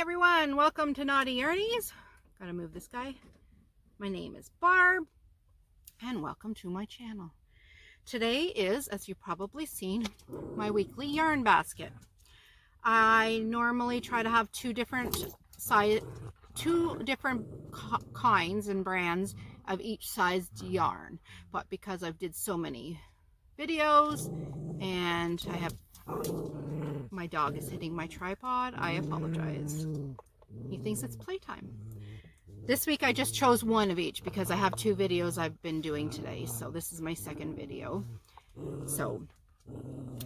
everyone, welcome to Knotty Yarnies. Gotta move this guy. My name is Barb and welcome to my channel. Today is, as you've probably seen, my weekly yarn basket. I normally try to have two different kinds and brands of each sized yarn, but because I've did so many videos and I have my dog is hitting my tripod, I apologize. He thinks it's playtime. This week I just chose one of each because I have two videos I've been doing today, so this is my second video. So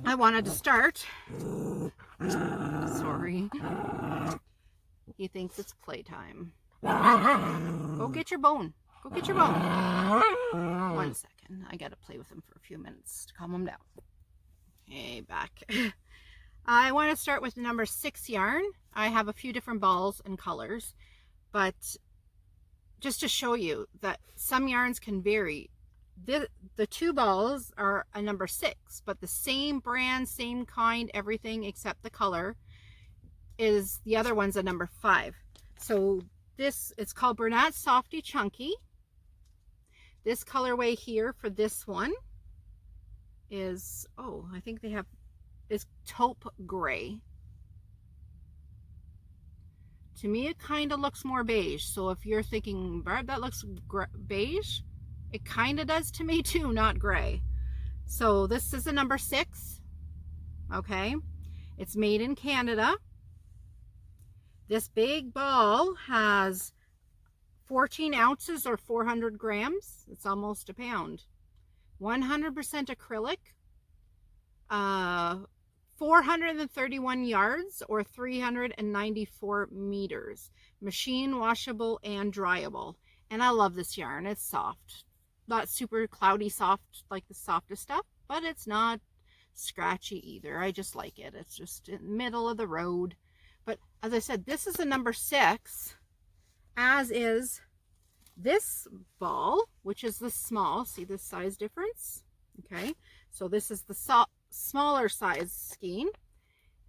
I wanted to start. Sorry. He thinks it's playtime. Go get your bone. Go get your bone. 1 second. I gotta play with him for a few minutes to calm him down. Okay, back. I want to start with the number 6 yarn. I have a few different balls and colors, but just to show you that some yarns can vary. The two balls are a number 6, but the same brand, same kind, everything except the color is the other one's a number 5. So this, it's called Bernat Softy Chunky. This colorway here for this one is, oh, I think they have, is taupe gray. To me, it kind of looks more beige. So if you're thinking, Barb, that looks beige, it kind of does to me too, not gray. So this is a number 6. Okay. It's made in Canada. This big ball has 14 ounces or 400 grams. It's almost a pound. 100% acrylic. 431 yards or 394 meters. Machine washable and dryable. And I love this yarn. It's soft. Not super cloudy soft like the softest stuff, but it's not scratchy either. I just like it. It's just in the middle of the road. But as I said, this is a number 6, as is this ball, which is the small. See the size difference? Okay, so this is the smaller size skein,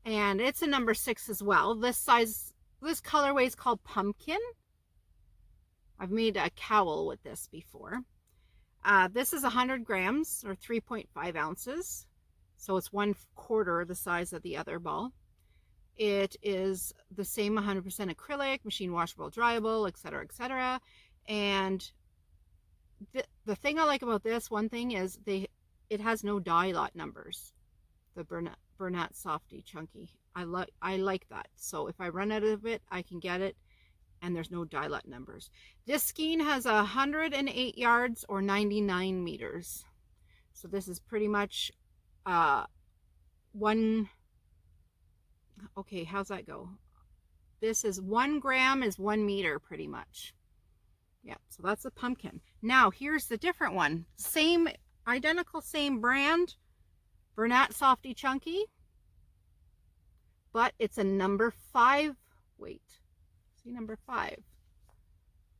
and it's a number 6 as well. This colorway is called Pumpkin. I've made a cowl with this before. This is 100 grams or 3.5 ounces, so it's 1/4 the size of the other ball. It is the same 100% acrylic, machine washable, dryable, etc., etc. And the thing I like about this, one thing is it has no dye lot numbers. The Bernat Softy Chunky. I like that. So if I run out of it, I can get it, and there's no dye lot numbers. This skein has 108 yards or 99 meters. So this is pretty much one. Okay, how's that go? This is 1 gram is 1 meter pretty much. Yeah, so that's a pumpkin. Now here's the different one. Same, identical, same brand, Bernat Softy Chunky, but it's a number 5 weight. See, number 5.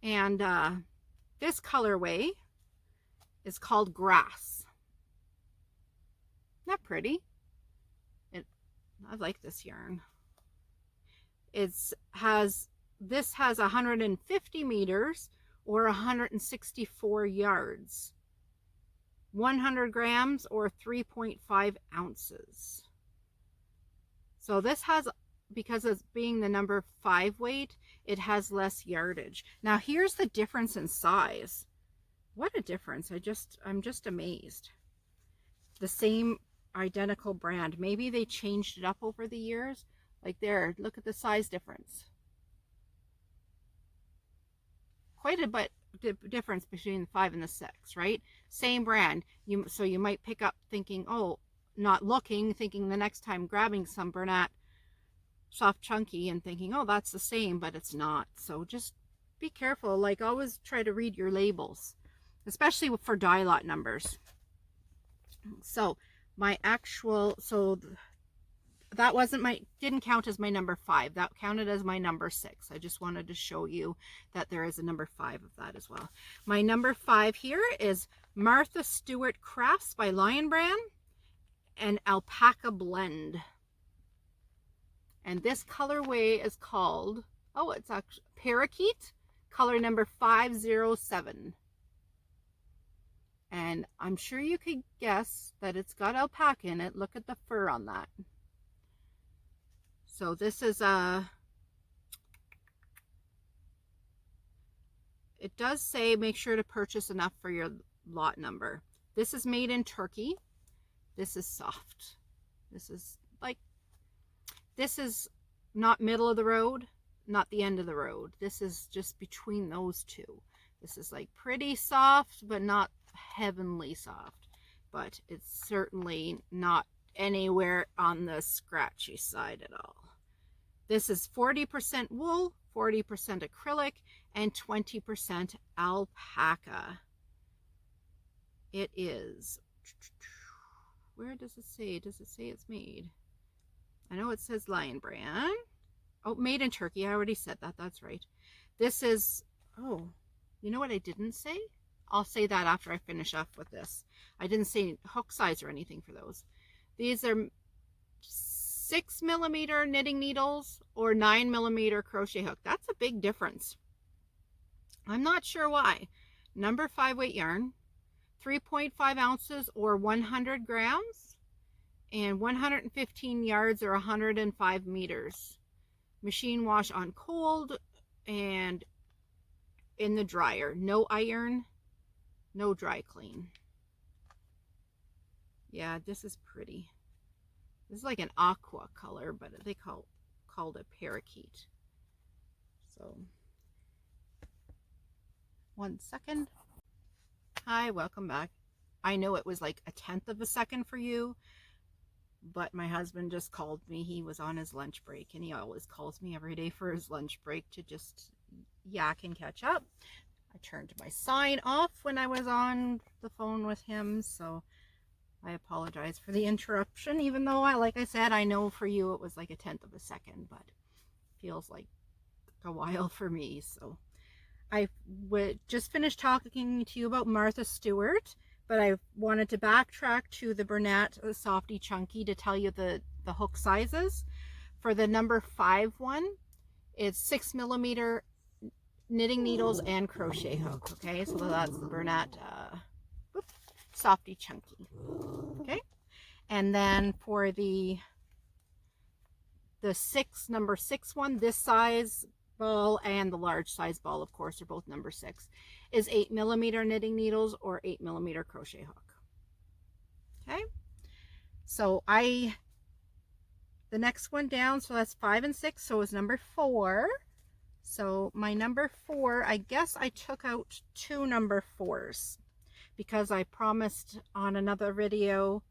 And this colorway is called Grass. Isn't that pretty? I like this yarn. This has 150 meters or 164 yards. 100 grams or 3.5 ounces. So this has, because of being the number 5 weight, it has less yardage. Now here's the difference in size. What a difference. I'm just amazed. The same identical brand. Maybe they changed it up over the years. Like there, look at the size difference. Quite a bit difference between the 5 and the 6, right? Same brand. So you might pick up thinking, oh, not looking, thinking the next time grabbing some Bernat Soft Chunky and thinking, oh, that's the same, but it's not. So just be careful. Like, always try to read your labels, especially for dye lot numbers. So my actual, that didn't count as my number 5. That counted as my number 6. I just wanted to show you that there is a number 5 of that as well. My number 5 here is Martha Stewart Crafts by Lion Brand and Alpaca Blend. And this colorway is called, oh, it's actually Parakeet, color number 507. And I'm sure you could guess that it's got alpaca in it. Look at the fur on that. So this is it does say make sure to purchase enough for your lot number. This is made in Turkey. This is soft. This is not middle of the road, not the end of the road. This is just between those two. This is like pretty soft, but not heavenly soft. But it's certainly not anywhere on the scratchy side at all. This is 40% wool, 40% acrylic, and 20% alpaca. It is, where does it say? Does it say it's made? I know it says Lion Brand. Oh, made in Turkey. I already said that. That's right. This is, oh, you know what I didn't say? I'll say that after I finish up with this. I didn't say hook size or anything for those. These are 6mm knitting needles or 9mm crochet hook. That's a big difference. I'm not sure why. Number 5 weight yarn, 3.5 ounces or 100 grams, and 115 yards or 105 meters. Machine wash on cold and in the dryer. No iron, no dry clean. Yeah, this is pretty. This is like an aqua color, but they called it parakeet. So, 1 second. Hi, welcome back. I know it was like a 1/10 of a second for you, but my husband just called me. He was on his lunch break, and he always calls me every day for his lunch break to just yak and catch up. I turned my sign off when I was on the phone with him, so I apologize for the interruption, even though like I said, I know for you it was like a 1/10 of a second, but it feels like a while for me. So I just finished talking to you about Martha Stewart, but I wanted to backtrack to the Bernat Softy Chunky to tell you the hook sizes. For the number 5 one, it's 6mm knitting needles and crochet hook. Okay, so that's the Bernat Softy Chunky. Okay, and then for the number 6 one, this size ball and the large size ball, of course, are both number 6, is 8mm knitting needles or 8mm crochet hook. Okay, so the next one down, so that's 5 and 6, so is number 4. So my number 4, I guess I took out 2 number 4s because I promised on another video,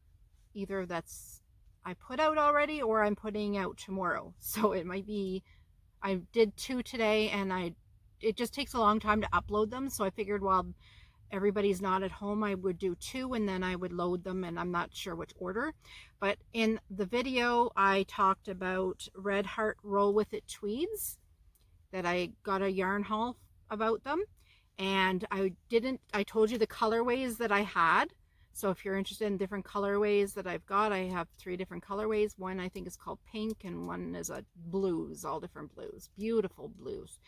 either that's I put out already or I'm putting out tomorrow. So it might be, I did 2 today, and it just takes a long time to upload them. So I figured while everybody's not at home, I would do 2 and then I would load them, and I'm not sure which order. But in the video, I talked about Red Heart Roll With It tweeds, that I got a yarn haul about them. And I told you the colorways that I had. So if you're interested in different colorways that I've got, I have 3 different colorways. One I think is called pink, and one is a blues, all different blues, beautiful blues.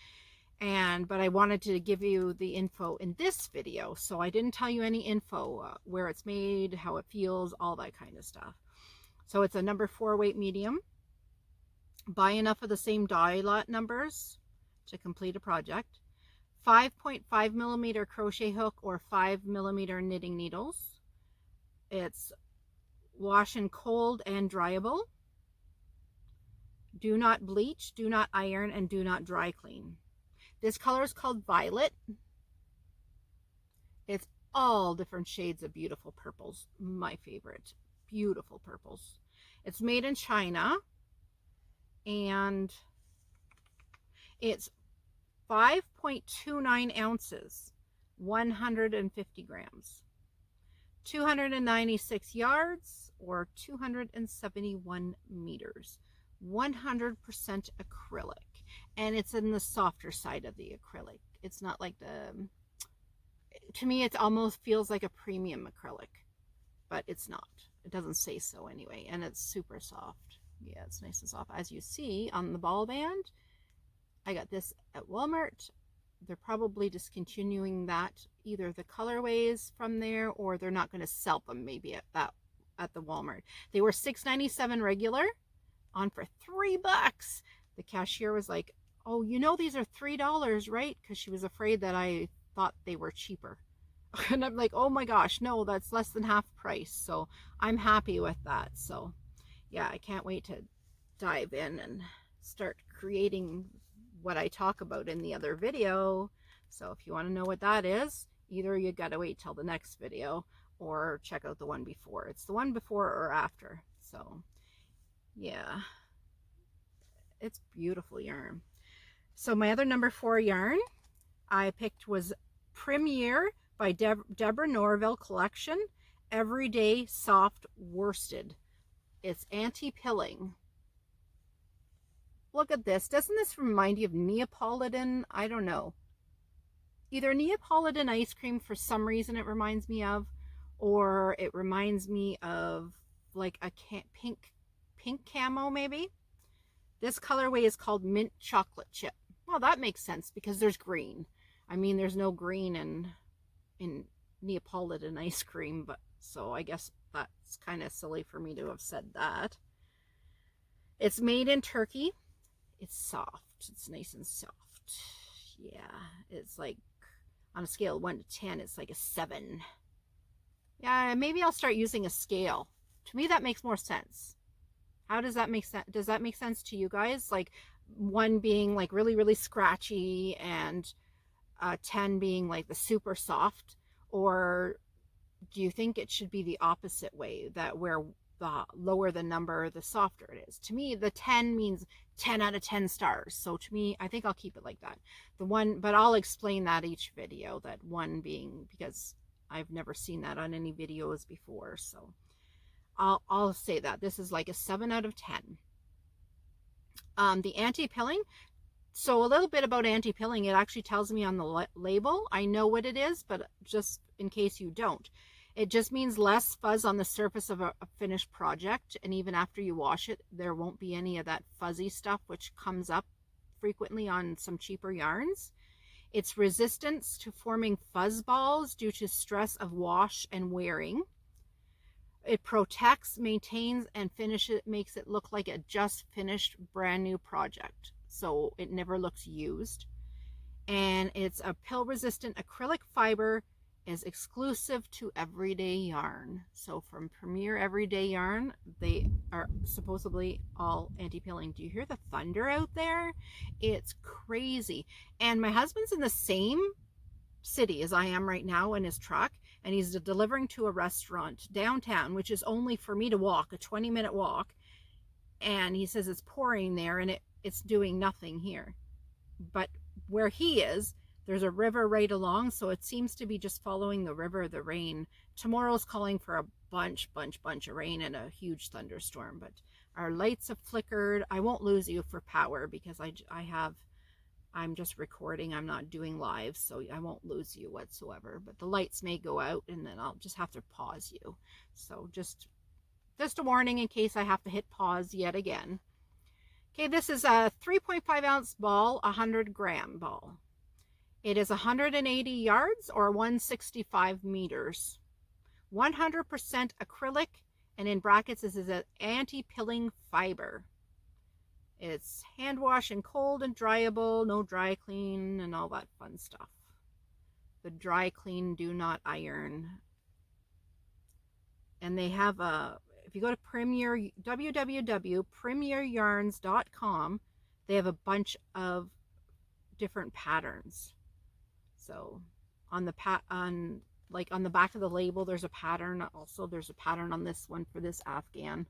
But I wanted to give you the info in this video, so I didn't tell you any info, where it's made, how it feels, all that kind of stuff. So it's a number 4 weight medium. Buy enough of the same dye lot numbers to complete a project. 5.5mm crochet hook or 5mm knitting needles. It's wash in cold and dryable. Do not bleach, do not iron, and do not dry clean. This color is called Violet. It's all different shades of beautiful purples. My favorite. Beautiful purples. It's made in China, and it's 5.29 ounces, 150 grams, 296 yards or 271 meters, 100% acrylic, and it's in the softer side of the acrylic. It's not like to me it almost feels like a premium acrylic, but it's not. It doesn't say so anyway, and it's super soft. Yeah, it's nice and soft. As you see on the ball band, I got this at Walmart. They're probably discontinuing that, either the colorways from there, or they're not going to sell them maybe at the Walmart. They were $6.97 regular, on for $3. The cashier was like, "Oh, you know these are $3, right?" Because she was afraid that I thought they were cheaper. And I'm like, "Oh my gosh, no, that's less than half price." So I'm happy with that. So yeah, I can't wait to dive in and start creating what I talk about in the other video. So if you want to know what that is, either you got to wait till the next video or check out the one before. It's the one before or after. So yeah, it's beautiful yarn. So my other number 4 yarn I picked was Premier by Deborah Norville Collection, Everyday Soft Worsted. It's anti-pilling. Look at this. Doesn't this remind you of Neapolitan? I don't know. Either Neapolitan ice cream, for some reason it reminds me of, or it reminds me of like a pink camo maybe. This colorway is called Mint Chocolate Chip. Well, that makes sense because there's green. I mean, there's no green in Neapolitan ice cream, but so I guess that's kind of silly for me to have said that. It's made in Turkey. It's soft. It's nice and soft. Yeah, it's like on a scale of 1 to 10, it's like a 7. Yeah, maybe I'll start using a scale. To me, that makes more sense. How does that make sense? Does that make sense to you guys? Like 1 being like really, really scratchy and 10 being like the super soft? Or do you think it should be the opposite way, that where the lower the number, the softer it is? To me, the 10 means 10 out of 10 stars. So to me, I think I'll keep it like that. The 1, but I'll explain that each video, that 1 being, because I've never seen that on any videos before. So I'll say that this is like a 7 out of 10. The anti-pilling. So a little bit about anti-pilling. It actually tells me on the label. I know what it is, but just in case you don't. It just means less fuzz on the surface of a finished project. And even after you wash it, there won't be any of that fuzzy stuff, which comes up frequently on some cheaper yarns. It's resistance to forming fuzz balls due to stress of wash and wearing. It protects, maintains, and finishes, makes it look like a just finished brand new project. So it never looks used. And it's a pill resistant acrylic fiber, is exclusive to Everyday Yarn. So from Premier Everyday Yarn, they are supposedly all anti-pilling. Do you hear the thunder out there? It's crazy. And my husband's in the same city as I am right now in his truck, and he's delivering to a restaurant downtown, which is only for me to walk, a 20-minute walk. And he says it's pouring there and it's doing nothing here. But where he is, there's a river right along, so it seems to be just following the river, the rain. Tomorrow's calling for a bunch of rain and a huge thunderstorm, but our lights have flickered. I won't lose you for power because I'm just recording. I'm not doing live, so I won't lose you whatsoever, but the lights may go out and then I'll just have to pause you. So just a warning in case I have to hit pause yet again. Okay, this is a 3.5 ounce ball, 100 gram ball. It is 180 yards or 165 meters. 100% acrylic, and in brackets this is an anti-pilling fiber. It's hand wash and cold and dryable, no dry clean and all that fun stuff. The dry clean, do not iron. And they have a, if you go to www.premieryarns.com, they have a bunch of different patterns. So on the like on the back of the label, there's a pattern. Also, there's a pattern on this one for this Afghan.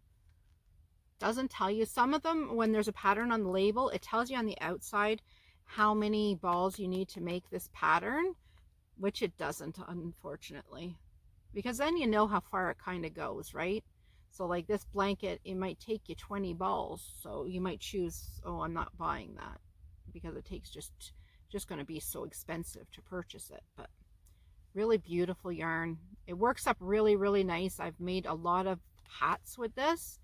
Doesn't tell you. Some of them, when there's a pattern on the label, it tells you on the outside how many balls you need to make this pattern, which it doesn't, unfortunately, because then you know how far it kind of goes, right? So like this blanket, it might take you 20 balls, so you might choose, oh, I'm not buying that because it takes just going to be so expensive to purchase it. But really beautiful yarn. It works up really, really nice. I've made a lot of hats with this,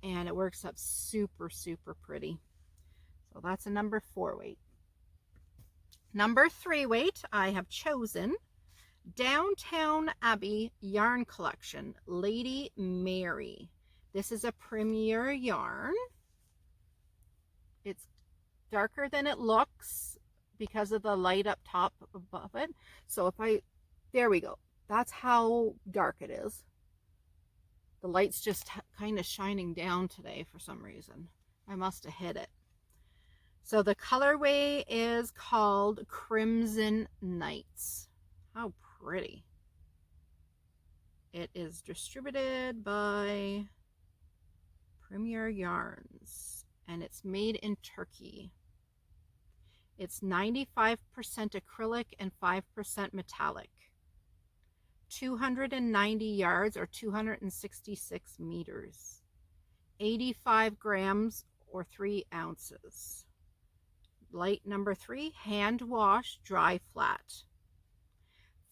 and it works up super, super pretty. So that's a number 4 weight. Number 3 weight, I have chosen Downtown Abbey Yarn Collection, Lady Mary. This is a premier yarn. It's darker than it looks because of the light up top above it. So there we go. That's how dark it is. The light's just kind of shining down today for some reason. I must have hit it. So the colorway is called Crimson Nights. How pretty. It is distributed by Premier Yarns, and it's made in Turkey. It's 95% acrylic and 5% metallic. 290 yards or 266 meters. 85 grams or 3 ounces. Light number 3, hand wash, dry flat.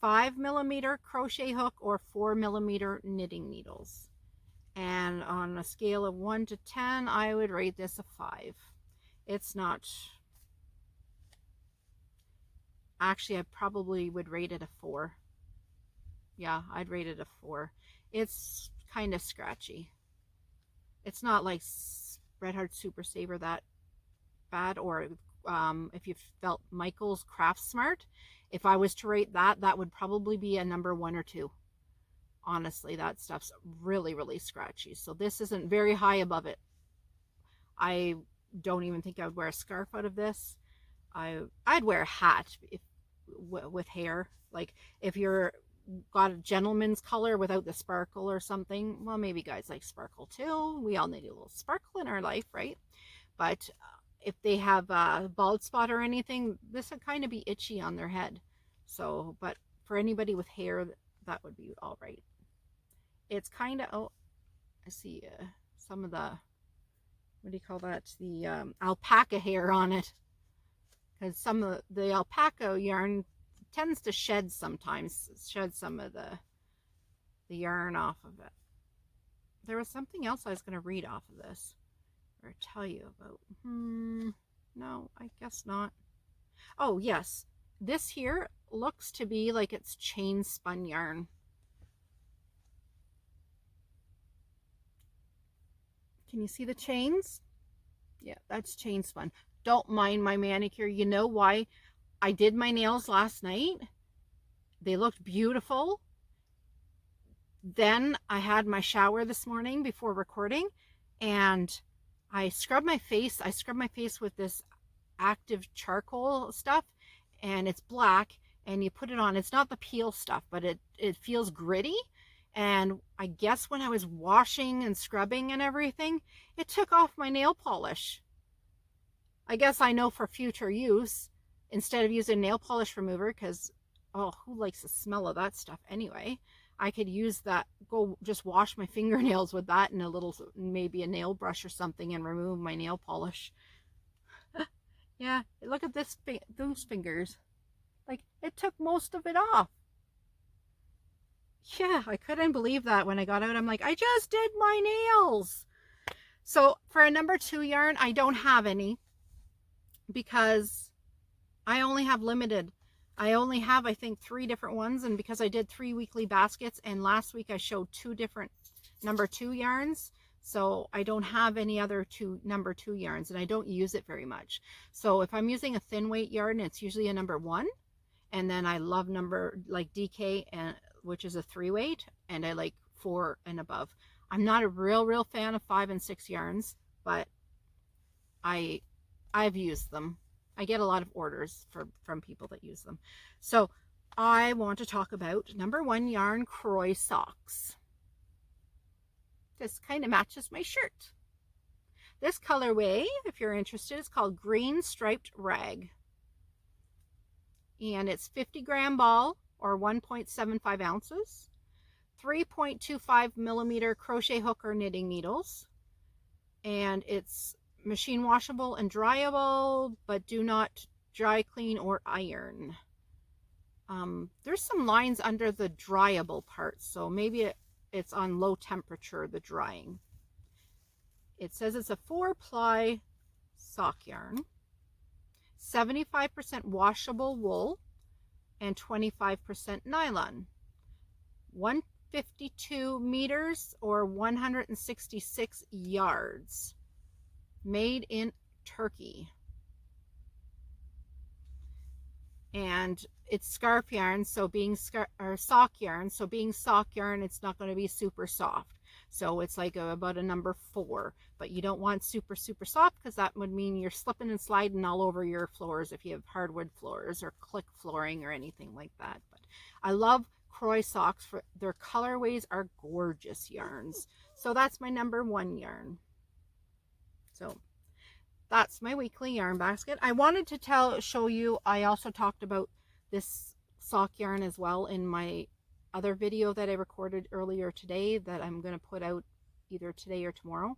5mm crochet hook or 4mm knitting needles. And on a scale of 1 to 10, I would rate this a 5. It's not, actually I probably would rate it a 4. Yeah, I'd rate it a 4. It's kind of scratchy. It's not like Red Heart Super Saver that bad, or if you felt Michael's Craft Smart, if I was to rate that, that would probably be a number 1 or 2. Honestly, that stuff's really, really scratchy. So this isn't very high above it. I don't even think I would wear a scarf out of this. I'd wear a hat with hair. Like if you're got a gentleman's color without the sparkle or something, well, maybe guys like sparkle too. We all need a little sparkle in our life, right? But if they have a bald spot or anything, this would kind of be itchy on their head. So, but for anybody with hair, that would be all right. It's kind of, oh, I see some of the, what do you call that? The alpaca hair on it. Because some of the alpaca yarn tends to shed sometimes, shed some of the yarn off of it. There was something else I was going to read off of this or tell you about. No, I guess not. Oh, yes. This here looks to be like it's chain spun yarn. Can you see the chains? Yeah, that's chain spun. Don't mind my manicure. You know why? I did my nails last night. They looked beautiful. Then I had my shower this morning before recording, and I scrubbed my face. I scrubbed my face with this active charcoal stuff, and it's black, and you put it on. It's not the peel stuff, but it feels gritty. And I guess when I was washing and scrubbing and everything, it took off my nail polish. I guess I know for future use, instead of using nail polish remover, because, oh, who likes the smell of that stuff anyway? I could use that, go just wash my fingernails with that and a little, maybe a nail brush or something, and remove my nail polish. Yeah, look at those fingers. Like, it took most of it off. Yeah, I couldn't believe that when I got out. I'm like, I just did my nails. So for a number 2 yarn, I don't have any because I only have limited. I only have, I think, 3 different ones, and because I did 3 weekly baskets, and last week I showed 2 different number 2 yarns, so I don't have any other number 2 yarns, and I don't use it very much. So if I'm using a thin weight yarn, it's usually a number 1, and then I love number like DK, and which is a 3 weight, and I like 4 and above. I'm not a real fan of 5 and 6 yarns, but I've used them. I get a lot of orders from people that use them. So I want to talk about number 1 yarn, Croy socks. This kind of matches my shirt. This colorway, if you're interested, is called Green Striped Rag. And it's 50-gram ball or 1.75 ounces. 3.25mm crochet hook or knitting needles. And it's machine washable and dryable, but do not dry clean or iron. There's some lines under the dryable part, so maybe it's on low temperature, the drying. It says it's a 4-ply sock yarn, 75% washable wool, and 25% nylon. 152 meters or 166 yards. Made in Turkey. And it's scarf yarn, so being sock yarn, so being sock yarn, it's not going to be super soft. So it's like about a number 4, but you don't want super soft, because that would mean you're slipping and sliding all over your floors if you have hardwood floors or click flooring or anything like that. But I love Croy socks. For their colorways are gorgeous yarns. So that's my number 1 yarn. So that's my weekly yarn basket. I wanted to show you, I also talked about this sock yarn as well in my other video that I recorded earlier today that I'm going to put out either today or tomorrow.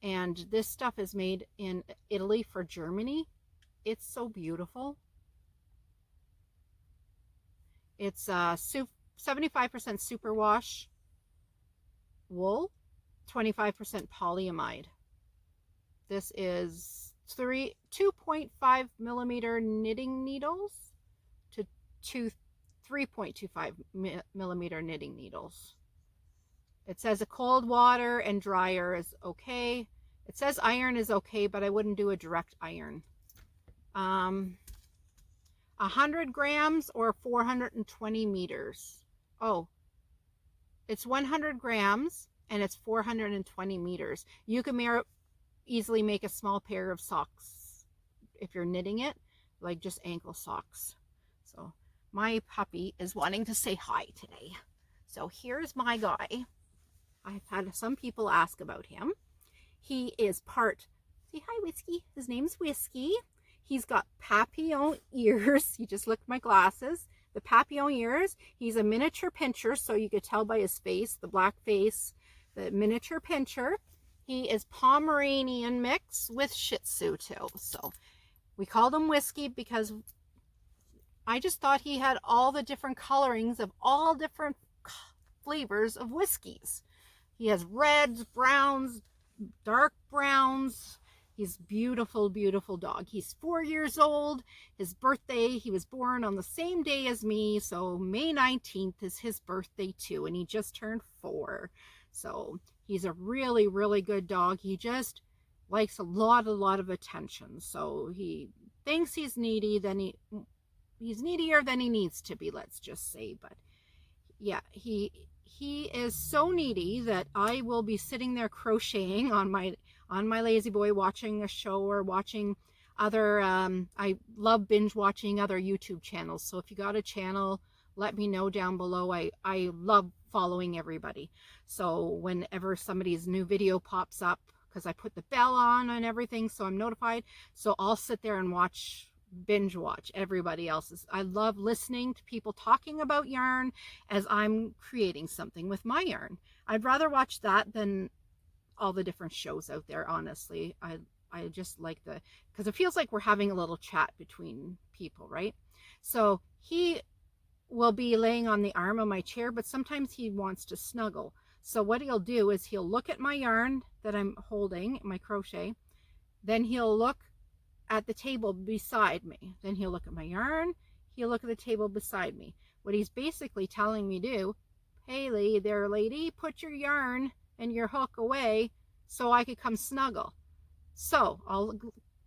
And this stuff is made in Italy for Germany. It's so beautiful. It's 75% superwash wool, 25% polyamide. This is 2.5 millimeter knitting needles to 3.25 millimeter knitting needles. It says a cold water and dryer is okay. It says iron is okay, but I wouldn't do a direct iron. 100 grams or 420 meters. Oh, it's 100 grams and it's 420 meters. You can easily make a small pair of socks if you're knitting it, like just ankle socks. So my puppy is wanting to say hi today. So here's my guy. I've had some people ask about him. He is say hi, Whiskey. His name's Whiskey. He's got papillon ears. He just licked my glasses. The papillon ears. He's a miniature pinscher, so you could tell by his face, the black face, the miniature pinscher. He is Pomeranian mix with Shih Tzu too. So we called him Whiskey because I just thought he had all the different colorings of all different flavors of whiskeys. He has reds, browns, dark browns. He's beautiful, beautiful dog. He's 4 years old. His birthday, he was born on the same day as me. So May 19th is his birthday too. And he just turned 4. So he's a really, really good dog. He just likes a lot of attention. So he thinks he's needy, then he's needier than he needs to be, let's just say. But yeah, he is so needy that I will be sitting there crocheting on my lazy boy, watching a show or watching other I love binge watching other YouTube channels. So if you got a channel, let me know down below. I love following everybody. So whenever somebody's new video pops up, because I put the bell on and everything, so I'm notified. So I'll sit there and binge watch everybody else's. I love listening to people talking about yarn as I'm creating something with my yarn. I'd rather watch that than all the different shows out there, honestly. I just like because it feels like we're having a little chat between people, right? So he will be laying on the arm of my chair, but sometimes he wants to snuggle. So what he'll do is he'll look at my yarn that I'm holding, my crochet, then he'll look at the table beside me. Then he'll look at my yarn, he'll look at the table beside me. What he's basically telling me to do, hey there lady, put your yarn and your hook away so I could come snuggle. So I'll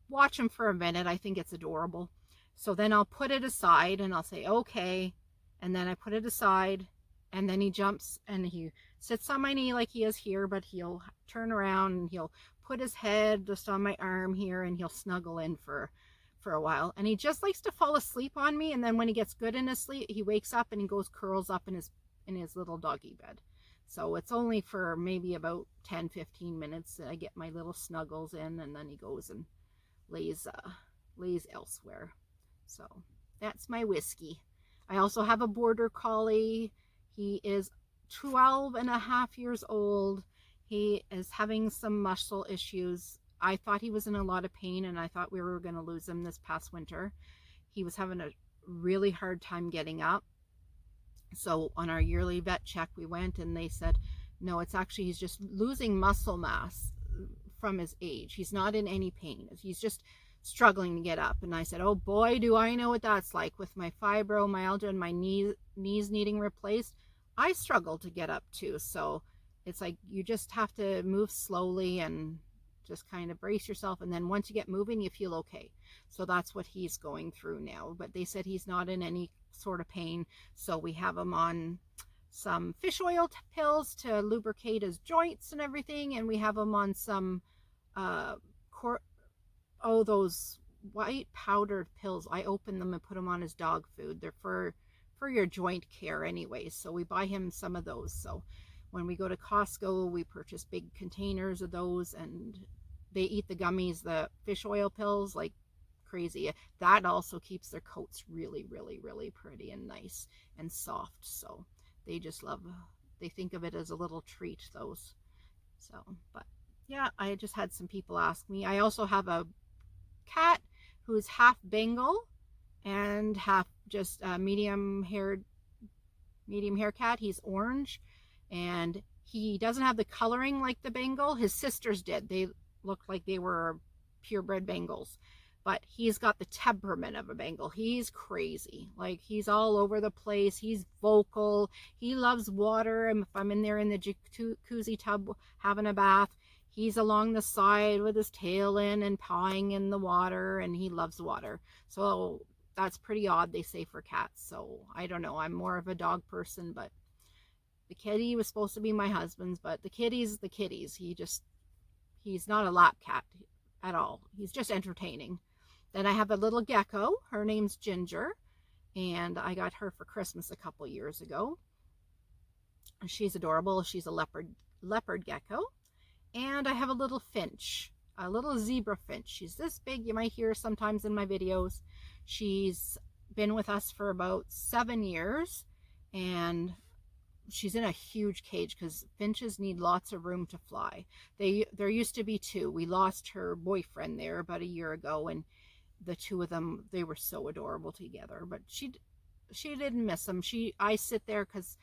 watch him for a minute. I think it's adorable. So then I'll put it aside and I'll say, okay. And then I put it aside and then he jumps and he sits on my knee like he is here, but he'll turn around and he'll put his head just on my arm here and he'll snuggle in for a while. And he just likes to fall asleep on me. And then when he gets good in his sleep, he wakes up and he curls up in his little doggy bed. So it's only for maybe about 10-15 minutes that I get my little snuggles in, and then he goes and lays elsewhere. So that's my Whiskey. I also have a border collie. He is 12.5 years old. He is having some muscle issues. I thought he was in a lot of pain, and I thought we were going to lose him this past winter. He was having a really hard time getting up. So on our yearly vet check, we went and they said, no, it's actually, he's just losing muscle mass from his age. He's not in any pain. He's just struggling to get up. And I said, oh boy, do I know what that's like with my fibromyalgia and my knees needing replaced. I struggle to get up too. So it's like you just have to move slowly and just kind of brace yourself. And then once you get moving, you feel okay. So that's what he's going through now. But they said he's not in any sort of pain. So we have him on some fish oil pills to lubricate his joints and everything. And we have him on some, those white powdered pills. I open them and put them on his dog food. They're for your joint care anyway. So we buy him some of those. So when we go to Costco, we purchase big containers of those, and they eat the gummies, the fish oil pills, like crazy. That also keeps their coats really, really, really pretty and nice and soft. So they just love, they think of it as a little treat, those. So, but yeah, I just had some people ask me. I also have a cat who's half Bengal and half just medium hair cat. He's orange, and he doesn't have the coloring like the Bengal. His sisters did. They looked like they were purebred Bengals, but he's got the temperament of a Bengal. He's crazy. Like, he's all over the place. He's vocal. He loves water. And if I'm in there in the jacuzzi tub having a bath, he's along the side with his tail in and pawing in the water, and he loves water. So that's pretty odd, they say, for cats. So I don't know. I'm more of a dog person, but the kitty was supposed to be my husband's, but the kitty's the kitty's. He's not a lap cat at all. He's just entertaining. Then I have a little gecko. Her name's Ginger, and I got her for Christmas a couple years ago. She's adorable. She's a leopard gecko. And I have a little finch, a little zebra finch. She's this big. You might hear her sometimes in my videos. She's been with us for about 7 years, and she's in a huge cage because finches need lots of room to fly. There used to be 2. We lost her boyfriend there about a year ago, and the 2 of them, they were so adorable together. But she didn't miss them. I sit there because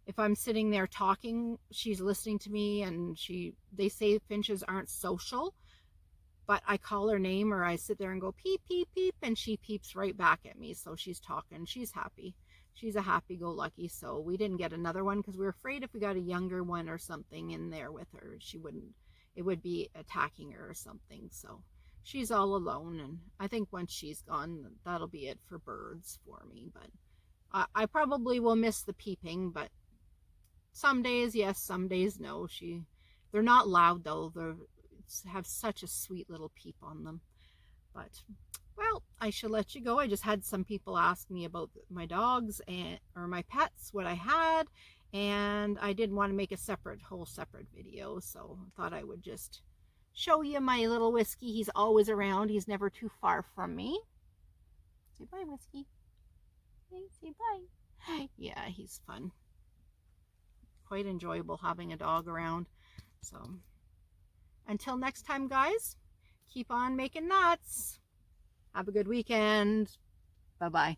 if I'm sitting there talking, she's listening to me, and they say finches aren't social, but I call her name, or I sit there and go peep, peep, peep, and she peeps right back at me. So she's talking. She's happy. She's a happy-go-lucky. So we didn't get another one because we were afraid if we got a younger one or something in there with her, it would be attacking her or something. So she's all alone, and I think once she's gone, that'll be it for birds for me. But I probably will miss the peeping, but some days yes, some days no. They're not loud though. They have such a sweet little peep on them. But well, I should let you go. I just had some people ask me about my dogs or my pets, what I had, and I didn't want to make a whole separate video, so I thought I would just show you my little Whiskey. He's always around. He's never too far from me. Say bye, Whiskey. Say bye. Yeah, he's fun. Quite enjoyable having a dog around. So until next time, guys, keep on making knots. Have a good weekend. Bye-bye.